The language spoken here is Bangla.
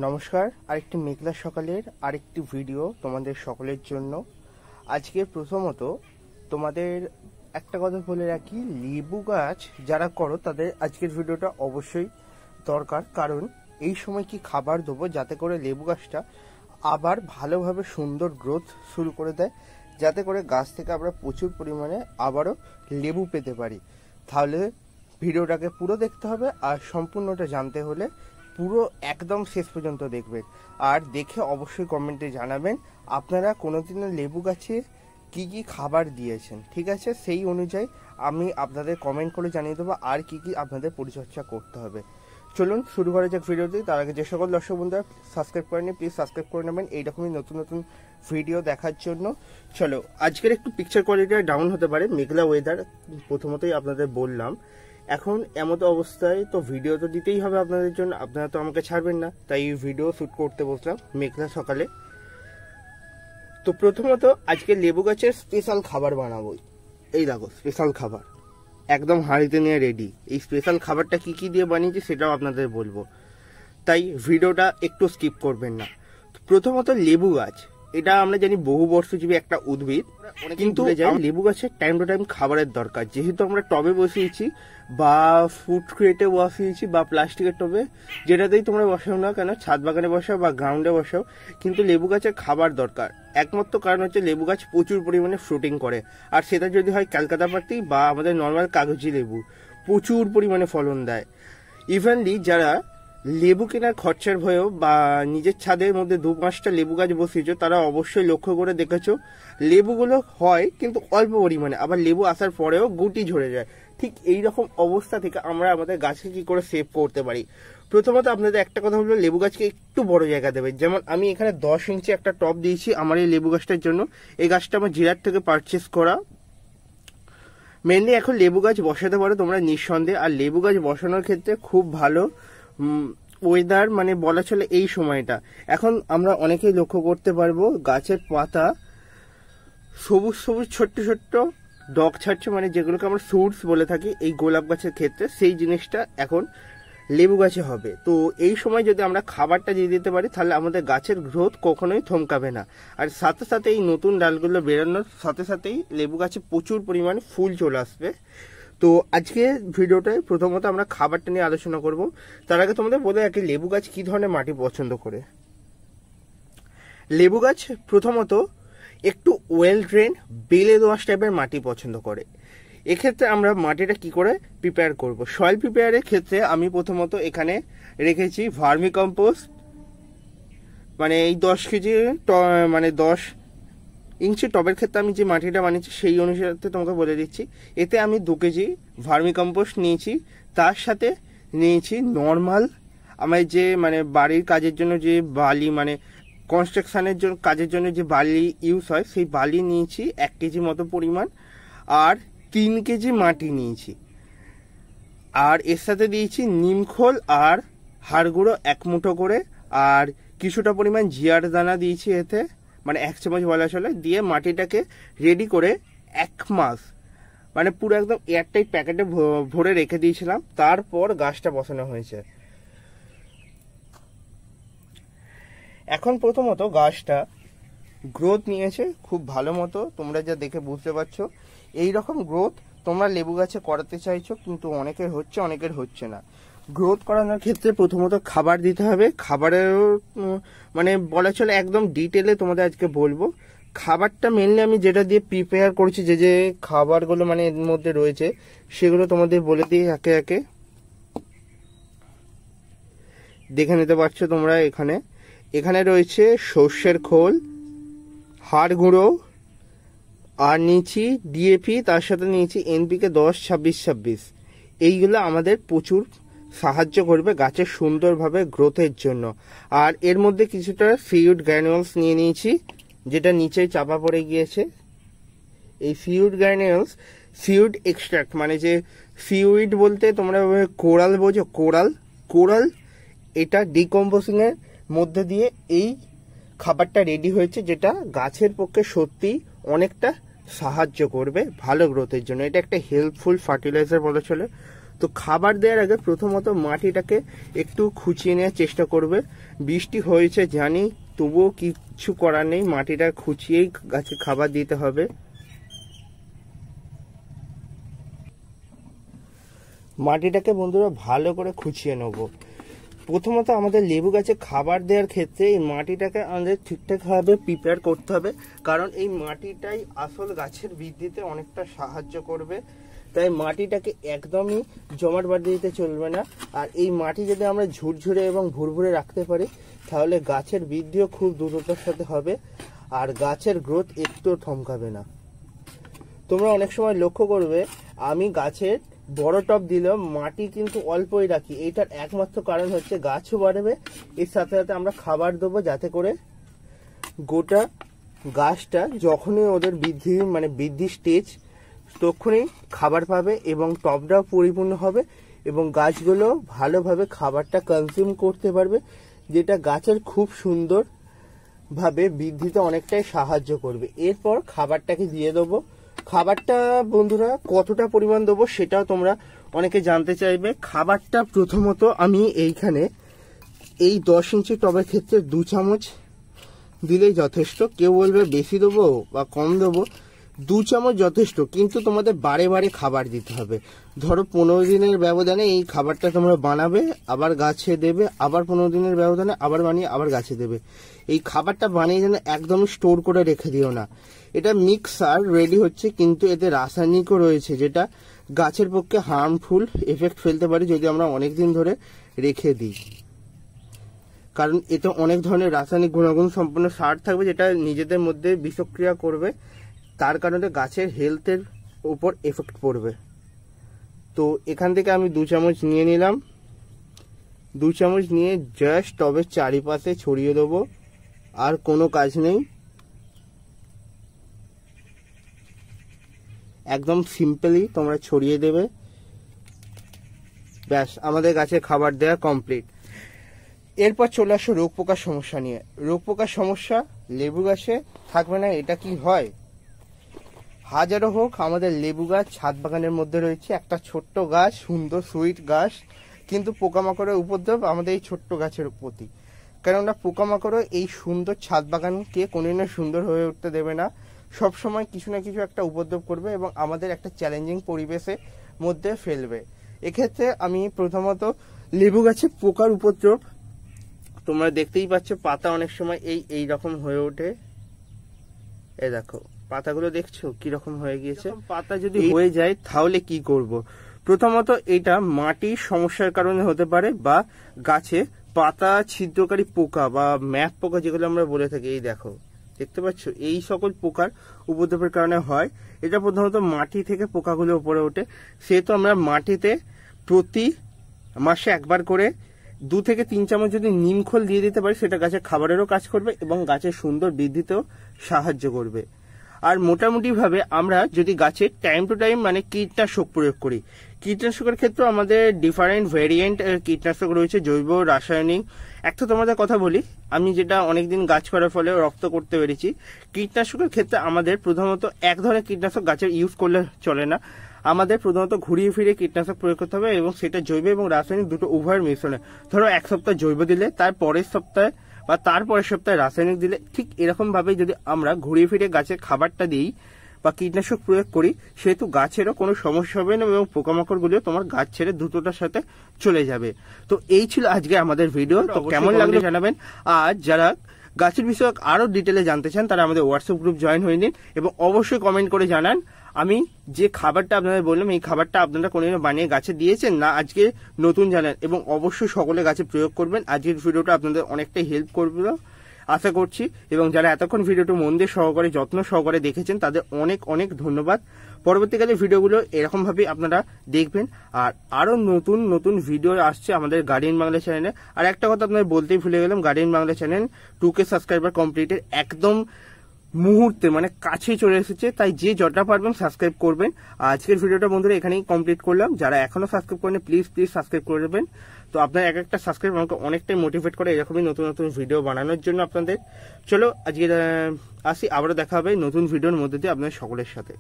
নমস্কার, আরেকটি মেঘলা সকালের আরেকটি ভিডিও তোমাদের সকলের জন্য। আজকে প্রথমত তোমাদের একটা কথা বলে রাখি, লেবু গাছ যারা করো তাদের আজকের ভিডিওটা অবশ্যই দরকার, কারণ এই সময় কি খাবার দেবো যাতে করে লেবু গাছটা আবার ভালোভাবে সুন্দর গ্রোথ শুরু করে দেয়, যাতে করে গাছ থেকে আমরা প্রচুর পরিমাণে আবারও লেবু পেতে পারি। তাহলে ভিডিওটাকে পুরো দেখতে হবে, আর সম্পূর্ণটা জানতে হলে পুরো একদম শেষ পর্যন্ত দেখবেন। আর দেখে অবশ্যই কমেন্টে জানাবেন আপনারা কোনোদিনও লেবু গাছে কি কি খাবার দিয়েছেন, ঠিক আছে? সেই অনুযায়ী আমি আপনাদের কমেন্ট করে জানিয়ে দেবো আর কি কি আপনাদের পরিচর্যা করতে হবে। চলুন শুরু করা যাক ভিডিওটি। তার আগে যে সকল দর্শক বন্ধুরা সাবস্ক্রাইব করেনি প্লিজ সাবস্ক্রাইব করে নেবেন এইরকমই নতুন নতুন ভিডিও দেখার জন্য। চলো, আজকের একটু পিকচার কোয়ালিটিটা ডাউন হতে পারে, মেঘলা ওয়েদার প্রথমতই আপনাদের বললাম। এখন এমত অবস্থায় তো ভিডিও তো দিতেই হবে আপনাদের জন্য, আপনারা তো আমাকে ছাড়বেন না, তাই ভিডিও শ্যুট করতে বসলাম মেঘলা সকালে। তো প্রথমত আজকে লেবু গাছের স্পেশাল খাবার বানাবো। এই দেখো স্পেশাল খাবার একদম হাঁড়িতে নিয়ে রেডি। এই স্পেশাল খাবারটা কি কি দিয়ে বানিয়েছি সেটাও আপনাদের বলবো, তাই ভিডিওটা একটু স্কিপ করবেন না। প্রথমত লেবু গাছ, এটা আমরা জানি বহু বর্ষজীবী একটা উদ্ভিদ, কিন্তু লেবু গাছের টাইম টু টাইম খাবারের দরকার। যেহেতু আমরা টবে বসিয়েছি বা ফুড ক্রেটে বসিয়েছি বা প্লাস্টিকের টবে, যেটাতেই তোমরা বসাও না কেন, ছাদ বাগানে বসাও বা গ্রাউন্ডে বসাও, কিন্তু লেবু গাছের খাবার দরকার। একমাত্র কারণ হচ্ছে লেবু গাছ প্রচুর পরিমাণে ফ্রুটিং করে, আর সেটা যদি হয় ক্যালকাতা পাতি বা আমাদের নর্মাল কাগজি লেবু, প্রচুর পরিমাণে ফলন দেয়। ইভেনলি যারা লেবু কেনার খরচার ভয়েও বা নিজের ছাদের মধ্যে 2-5টা লেবু গাছ বসিয়েছ, তারা অবশ্যই লক্ষ্য করে দেখেছো লেবুগুলো হয় কিন্তু অল্প পরিমাণে, আবার লেবু আসার পরেও গুটি ঝরে যায়। ঠিক এই রকম অবস্থা থেকে আমরা আমাদের গাছকে কি করে সেভ করতে পারি। প্রথমত আপনাদের একটা কথা বলবো, লেবু গাছকে একটু বড় জায়গা দেবে। যেমন আমি এখানে 10 ইঞ্চি একটা টব দিয়েছি আমার এই লেবু গাছটার জন্য। এই গাছটা আমার জিরাট থেকে পারচেস করা। মেনলি এখন লেবু গাছ বসাতে পারো তোমরা নিঃসন্দেহে। আর লেবু গাছ বসানোর ক্ষেত্রে খুব ভালো ওয়েদার, মানে বলা চলে এই সময়টা। এখন আমরা অনেকেই লক্ষ্য করতে পারবো গাছের পাতা সবুজ সবুজ ছোট্ট ছোট্ট ডগ ছাড়ছে, মানে যেগুলোকে আমরা ফ্রুটস বলে থাকি এই গোলাপ গাছের ক্ষেত্রে, সেই জিনিসটা এখন লেবু গাছে হবে। তো এই সময় যদি আমরা খাবারটা দিয়ে দিতে পারি তাহলে আমাদের গাছের গ্রোথ কখনোই থমকাবে না। আর সাথে সাথে এই নতুন ডালগুলো বেরোনোর সাথে সাথেই লেবু গাছে প্রচুর পরিমাণে ফুল চলে আসবে। তো আজকে ভিডিওটায় প্রথমত আমরা খাবারটা নিয়ে আলোচনা করব। তার আগে তোমাদের বলে রাখি লেবু গাছ কি ধরনের মাটি পছন্দ করে। লেবু গাছ প্রথমত একটু ওয়েল ড্রেন বেলে দোআঁশ টাইপের মাটি পছন্দ করে। এক্ষেত্রে আমরা মাটিটা কি করে প্রিপেয়ার করব। সয়েল প্রিপেয়ারের ক্ষেত্রে আমি প্রথমত এখানে রেখেছি ভার্মি কম্পোস্ট, মানে এই 10 কেজি মানে 10 ইঞ্চি টবের ক্ষেত্রে আমি যে মাটিটা বানিয়েছি সেই অনুসারে তোমাকে বলে দিচ্ছি। এতে আমি 2 কেজি ভার্মি কম্পোস্ট নিয়েছি, তার সাথে নিয়েছি নর্মাল আমার যে মানে বাড়ির কাজের জন্য যে বালি, মানে কনস্ট্রাকশনের জন্য কাজের জন্য যে বালি ইউজ হয় সেই বালি নিয়েছি 1 কেজি মতো পরিমাণ, আর 3 কেজি মাটি নিয়েছি। আর এর সাথে দিয়েছি নিমখোল আর হাড় গুঁড়ো 1 মুঠো করে, আর কিছুটা পরিমাণ জিয়ার দানা দিয়েছি এতে, মানে 1 চামচ বলা চলে, দিয়ে মাটিটাকে রেডি করে 1 মাস মানে পুরো একদম এয়ারটাইট প্যাকেটে ভরে রেখে দিয়েছিলাম। তারপর গাছটা বসানো হয়েছে। এখন প্রথমত গাছটা গ্রোথ নিয়েছে খুব ভালো মতো, তোমরা যা দেখে বুঝতে পারছো। এই রকম গ্রোথ তোমরা লেবু গাছে করাতে চাইছো, কিন্তু অনেকের হচ্ছে অনেকের হচ্ছে না। গ্রোথ করানোর ক্ষেত্রে প্রথমত খাবার দিতে হবে। খাবারের মানে বলা চলে একদম ডিটেলে তোমাদের আজকে বলবো। খাবারটা মেনলি আমি যেটা দিয়ে প্রিপেয়ার করেছি, যে যে খাবারগুলো মানে এর মধ্যে রয়েছে সেগুলো তোমাদের বলে দিই একে একে। দেখে নিতে পারছো তোমরা এখানে এখানে রয়েছে সর্ষের খোল, হাড় গুঁড়ো, আর নিয়েছি ডিএপি, তার সাথে নিয়েছি এনপিকে 10-26-26। এইগুলো আমাদের প্রচুর সাহায্য করবে গাছের সুন্দরভাবে গ্রোথের জন্য। আর এর মধ্যে কিছুটা সিউড গ্র্যানুলস নিয়ে নিয়েছি, যেটা নিচে চাপা পড়ে গিয়েছে। এই সিউড গ্র্যানুলস সিউড এক্সট্রাক্ট, মানে যে সিউইড বলতে তোমরা কোরাল বোঝো, কোরাল এটা ডিকম্পোজিং এর মধ্যে দিয়ে এই খাবারটা রেডি হয়েছে, যেটা গাছের পক্ষে সত্যি অনেকটা সাহায্য করবে ভালো গ্রোথের জন্য। এটা একটা হেল্পফুল ফার্টিলাইজার বলা চলে। তো তো খাবার দেওয়ার আগে প্রথমত মাটিটাকে একটু খুঁচিয়ে নেওয়ার চেষ্টা করবে। বৃষ্টি হয়েছে জানি, তবুও কিছু করার নেই, মাটিটা খুঁচিয়েই গাছে খাবার দিতে হবে। মাটিটাকে বন্ধুরা ভালো করে খুঁচিয়ে নেব। প্রথমত আমাদের লেবু গাছে খাবার দেওয়ার ক্ষেত্রে এই মাটিটাকে আমাদের ঠিকঠাকভাবে প্রিপেয়ার করতে হবে, কারণ এই মাটিটাই আসল গাছের বৃদ্ধিতে অনেকটা সাহায্য করবে। তাই মাটিটাকে একদমই জমাট বাঁধতে দিতে চলবে না। আর এই মাটি যদি আমরা ঝুরঝুরে এবং ভুরভুরে রাখতে পারি, তাহলে গাছের বৃদ্ধিও খুব দ্রুততার সাথে হবে আর গাছের গ্রোথ একটু থমকাবে না। তোমরা অনেক সময় লক্ষ্য করবে আমি গাছের বড় টব দিলেও মাটি কিন্তু অল্পই রাখি। এইটার একমাত্র কারণ হচ্ছে গাছও বাড়বে, এর সাথে সাথে আমরা খাবার দেবো, যাতে করে গোটা গাছটা যখনই ওদের বৃদ্ধি স্টেজ তখনই খাবার পাবে এবং টবটাও পরিপূর্ণ হবে এবং গাছগুলো ভালোভাবে খাবারটা কনজিউম করতে পারবে, যেটা গাছের খুব সুন্দরভাবে বৃদ্ধিতে অনেকটাই সাহায্য করবে। এরপর খাবারটাকে দিয়ে দেবো। খাবারটা বন্ধুরা কতটা পরিমাণ দেবো সেটাও তোমরা অনেকে জানতে চাইবে। খাবারটা প্রথমত আমি এইখানে এই 10 ইঞ্চি টবের ক্ষেত্রে 2 চামচ দিলেই যথেষ্ট। কেউ বলবে বেশি দেবো বা কম দেবো, 2 চামচ যথেষ্ট। কিন্তু তোমাদের বারে বারে খাবার দিতে হবে। ধরো 15 দিনের ব্যবধানে এই খাবারটা তোমরা বানাবে, আবার গাছে দেবে, আবার 15 দিনের ব্যবধানে আবার বানিয়ে আবার গাছে দেবে। এই খাবারটা বানিয়ে যেন একদম স্টোর করে রেখে দিও না। এটা মিক্সার রেডি হচ্ছে, কিন্তু এতে রাসায়নিকও রয়েছে, যেটা গাছের পক্ষে হার্মফুল এফেক্ট ফেলতে পারে যদি আমরা অনেকদিন ধরে রেখে দিই। কারণ এতে অনেক ধরনের রাসায়নিক গুণাগুণ সম্পন্ন সার থাকবে, যেটা নিজেদের মধ্যে বিষক্রিয়া করবে, তার কারণে গাছের হেলথের উপর এফেক্ট পড়বে। তো এখান থেকে আমি 2 চামচ নিয়ে নিলাম। 2 চামচ নিয়ে জাস্ট টবের চারিপাশে ছড়িয়ে দেবো, আর কোনো কাজ নেই। একদম সিম্পলি তোমরা ছড়িয়ে দেবে, ব্যাস আমাদের গাছে খাবার দেওয়া কমপ্লিট। এরপর চলে আসো রোগ পোকার সমস্যা নিয়ে। রোগ পোকার সমস্যা লেবু গাছে থাকবে না, এটা কি হয়? হাজারো হোক, আমাদের লেবু গাছ ছাদ বাগানের মধ্যে রয়েছে, একটা ছোট্ট গাছ, সুন্দর সুইট গাছ, কিন্তু পোকামাকড়ের উপদ্রব আমাদের এই ছোট্ট গাছের প্রতি। কেননা পোকামাকড় এই সুন্দর ছাদ বাগানকে কোনোদিনও সুন্দর হয়ে উঠতে দেবে না, সব সময় কিছু না কিছু একটা উপদ্রব করবে এবং আমাদের একটা চ্যালেঞ্জিং পরিবেশের মধ্যে ফেলবে। এক্ষেত্রে আমি প্রথমত লেবু গাছে পোকার উপদ্রব, তোমরা দেখতেই পাচ্ছ পাতা অনেক সময় এই রকম হয়ে ওঠে। এ দেখো পাতাগুলো দেখছো কিরকম হয়ে গিয়েছে। পাতা যদি হয়ে যায় তাহলে কি করব? প্রথমত এটা মাটির সমস্যার কারণে হতে পারে, বা গাছে পাতা ছিদ্রকারী পোকা বা ম্যাপ পোকা যেগুলো আমরা বলে থাকি। এই দেখো, দেখতে পাচ্ছ, এই সকল পোকার উপদ্রবের কারণে হয়। এটা প্রথমত মাটি থেকে পোকাগুলো উপরে ওঠে, সেহেতু আমরা মাটিতে প্রতি মাসে একবার করে 2 থেকে 3 চামচ যদি নিমখোল দিয়ে দিতে পারি, সেটা গাছের খাবারেরও কাজ করবে এবং গাছের সুন্দর বৃদ্ধিতেও সাহায্য করবে। আর মোটামুটি ভাবে আমরা যদি গাছে টাইম টু টাইম কীটনাশক প্রয়োগ করি, কীটনাশকের ক্ষেত্রে আমাদের ডিফারেন্ট ভেরিয়েন্ট কীটনাশক রয়েছে, জৈব, রাসায়নিক। একটা তোমাদের কথা বলি, আমি যেটা অনেকদিন গাছ করার ফলে রপ্ত করতে পেরেছি। কীটনাশকের ক্ষেত্রে আমাদের প্রথমত এক ধরনের কীটনাশক গাছের ইউজ করলে চলে না, আমাদের প্রথমত ঘুরিয়ে ফিরে কীটনাশক প্রয়োগ করতে হবে এবং সেটা জৈব এবং রাসায়নিক দুটো উভয়ের মিশ্রণে। ধরো 1 সপ্তাহ জৈব দিলে তার পরের সপ্তাহে বা তারপরের সপ্তাহে রাসায়নিক দিলে, ঠিক এরকম ভাবে যদি আমরা ঘুরিয়ে ফিরে গাছের খাবারটা দিই বা কীটনাশক প্রয়োগ করি, সেহেতু গাছেরও কোনো সমস্যা হবে না এবং পোকামাকড় গুলো তোমার গাছ ছেড়ে দ্রুততার সাথে চলে যাবে। তো এই ছিল আজকে আমাদের ভিডিও। তো কেমন লাগলো জানাবেন। আর যারা গাছের বিষয়ে আরো ডিটেলে জানতে চান তারা আমাদের হোয়াটসঅ্যাপ গ্রুপ জয়েন হয়ে নিন এবং অবশ্যই কমেন্ট করে জানান আমি যে খাবারটা আপনাদের বললাম এই খাবারটা আপনারা কোনোদিন বানিয়ে গাছে দিয়েছেন না, আজকে নতুন জানেন, এবং অবশ্যই সকলে গাছে প্রয়োগ করবেন। আজকের ভিডিওটা আপনাদের অনেকটাই হেল্প করবে আশা করছি, এবং যারা এতক্ষণ ভিডিওটা মন দিয়ে সহকারে যত্ন সহকারে দেখেছেন তাদের অনেক অনেক ধন্যবাদ। পরবর্তীকালে ভিডিওগুলো এরকম ভাবে আপনারা দেখবেন, আর আরো নতুন নতুন ভিডিও আসছে আমাদের গার্ডিয়ান বাংলা চ্যানেলে। আর একটা কথা আপনাদের বলতেই ভুলে গেলাম, Guardian Bangla channel 2K subscriber কমপ্লিটের একদম মুহূর্তে কাছেই চলে এসেছে, তাই যে যতটা পারবেন সাবস্ক্রাইব করবেন। আজকের ভিডিওটা বন্ধুরা এখানেই কমপ্লিট করলাম। যারা এখনো সাবস্ক্রাইব করেন প্লিজ সাবস্ক্রাইব করে দেবেন। তো আপনার একটা সাবস্ক্রাইব আমাকে অনেকটাই মোটিভেট করে এরকমই নতুন নতুন ভিডিও বানানোর জন্য আপনাদের। চলো আজকে আসি, আবারও দেখা হবে নতুন ভিডিওর মধ্যে দিয়ে আপনাদের সকলের সাথে।